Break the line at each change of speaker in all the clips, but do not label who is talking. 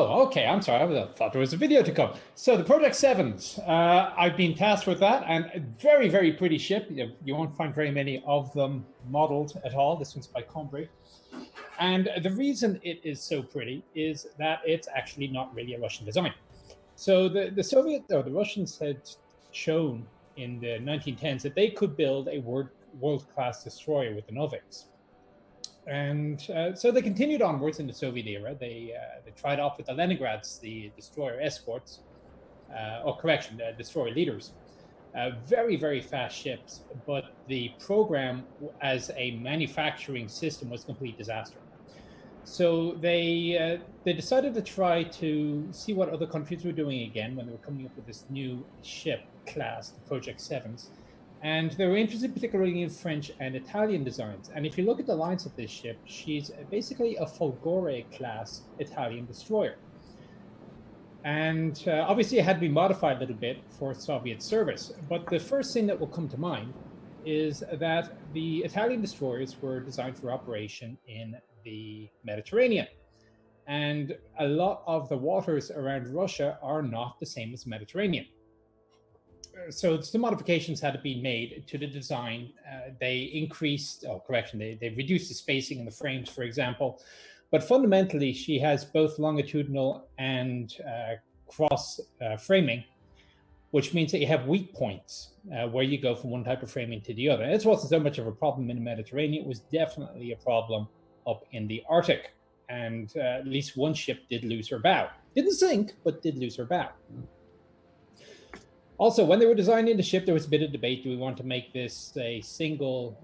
Oh, okay. I'm sorry. I thought there was a video to come. So the Project 7s, I've been tasked with that, and a very, very pretty ship. You won't find very many of them modeled at all. This one's by Combray. And the reason it is so pretty is that it's actually not really a Russian design. So the Soviet, or the Russians had shown in the 1910s that they could build a world-class destroyer with the Noviks. And so they continued onwards in the Soviet era. They tried off with the Leningrads, the destroyer escorts, the destroyer leaders. Very, very fast ships, but the program as a manufacturing system was a complete disaster. So they decided to try to see what other countries were doing again when they were coming up with this new ship class, the Project 7s. And they were interested particularly in French and Italian designs. And if you look at the lines of this ship, she's basically a Folgore-class Italian destroyer. And obviously it had to be modified a little bit for Soviet service. But the first thing that will come to mind is that the Italian destroyers were designed for operation in the Mediterranean. And a lot of the waters around Russia are not the same as Mediterranean. So some modifications had to be made to the design. They reduced the spacing in the frames, for example. But fundamentally, she has both longitudinal and cross framing, which means that you have weak points where you go from one type of framing to the other. And this wasn't so much of a problem in the Mediterranean. It was definitely a problem up in the Arctic. And at least one ship did lose her bow. Didn't sink, but did lose her bow. Also, when they were designing the ship, there was a bit of debate. Do we want to make this a single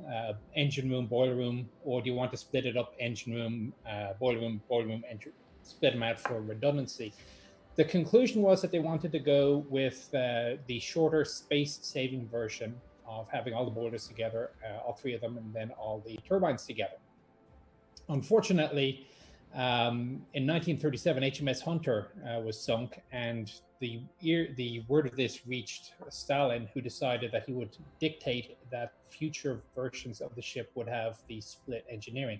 engine room, boiler room, or do you want to split it up, engine room, boiler room, split them out for redundancy? The conclusion was that they wanted to go with the shorter space-saving version of having all the boilers together, all three of them, and then all the turbines together. Unfortunately, in 1937, HMS Hunter was sunk, and the word of this reached Stalin, who decided that he would dictate that future versions of the ship would have the split engineering.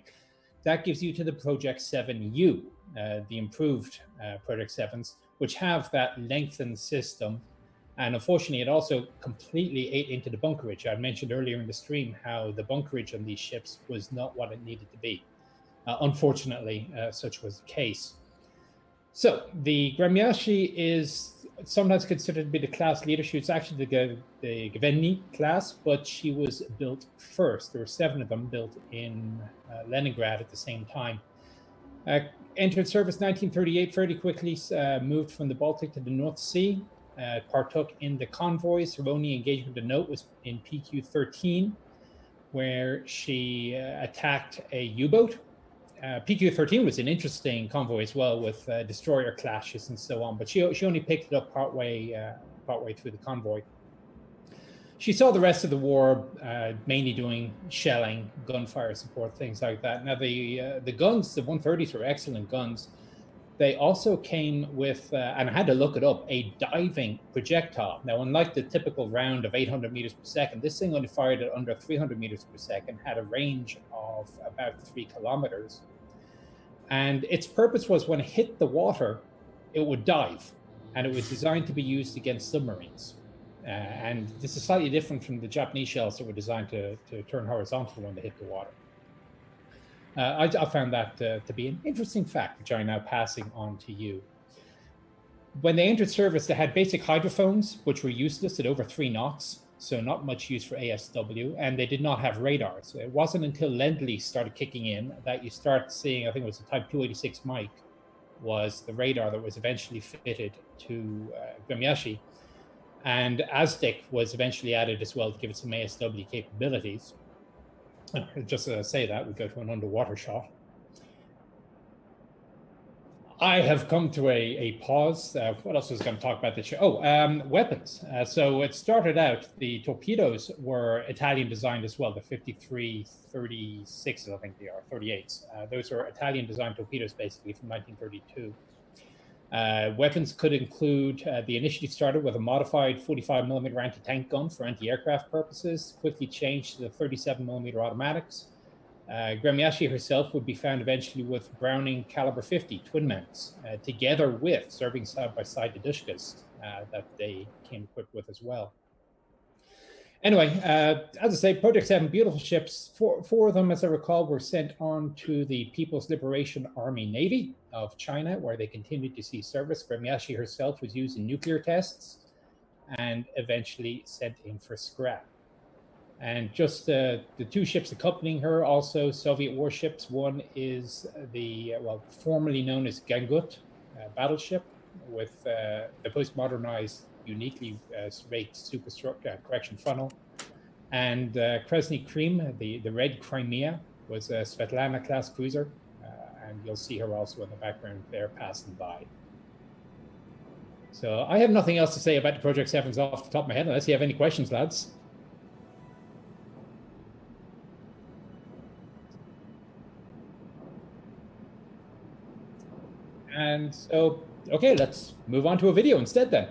That gives you to the Project 7U, the improved Project 7s, which have that lengthened system. And unfortunately, it also completely ate into the bunkerage. I mentioned earlier in the stream how the bunkerage on these ships was not what it needed to be. Unfortunately, such was the case. So the Gremyashi is sometimes considered to be the class leader. She was actually the Gvenny class, but she was built first. There were 7 of them built in Leningrad at the same time. Entered service 1938, fairly quickly moved from the Baltic to the North Sea, partook in the convoys. Her only engagement to note was in PQ-13, where she attacked a U-boat. PQ-13 was an interesting convoy as well, with destroyer clashes and so on, but she only picked it up partway through the convoy. She saw the rest of the war mainly doing shelling, gunfire support, things like that. Now the guns, the 130s were excellent guns. They also came with, and I had to look it up, a diving projectile. Now, unlike the typical round of 800 meters per second, this thing only fired at under 300 meters per second, had a range of about 3 kilometers. And its purpose was when it hit the water, it would dive. And it was designed to be used against submarines. And this is slightly different from the Japanese shells that were designed to turn horizontal when they hit the water. I found that to be an interesting fact, which I'm now passing on to you. When they entered service, they had basic hydrophones, which were useless at over 3 knots, so not much use for ASW, and they did not have radars. It wasn't until Lend-Lease started kicking in that you start seeing, I think it was the Type 286 mic, was the radar that was eventually fitted to Gremyashi. And Aztec was eventually added as well to give it some ASW capabilities. Just to say that, we go to an underwater shot. I have come to a pause. What else was I going to talk about this show? Weapons. So it started out, the torpedoes were Italian designed as well, the 53-36s, I think they are, 38s. Those are Italian designed torpedoes basically from 1932. Weapons could include, they initially started with a modified 45mm anti-tank gun for anti-aircraft purposes, quickly changed to the 37mm automatics. Gremyashi herself would be found eventually with Browning caliber 50 twin mounts, together with, serving side by side, the Dushkas that they came equipped with as well. Anyway, as I say, Project 7, beautiful ships. Four of them, as I recall, were sent on to the People's Liberation Army Navy of China, where they continued to see service. Gremyashi herself was used in nuclear tests and eventually sent in for scrap. And just the two ships accompanying her, also Soviet warships. One is the, well, formerly known as Gangut battleship, with the post-modernized, uniquely raked correction funnel. And Krasny Krim, the Red Crimea, was a Svetlana-class cruiser. And you'll see her also in the background there passing by. So I have nothing else to say about the Project 7s off the top of my head, unless you have any questions, lads. And so, okay, let's move on to a video instead then.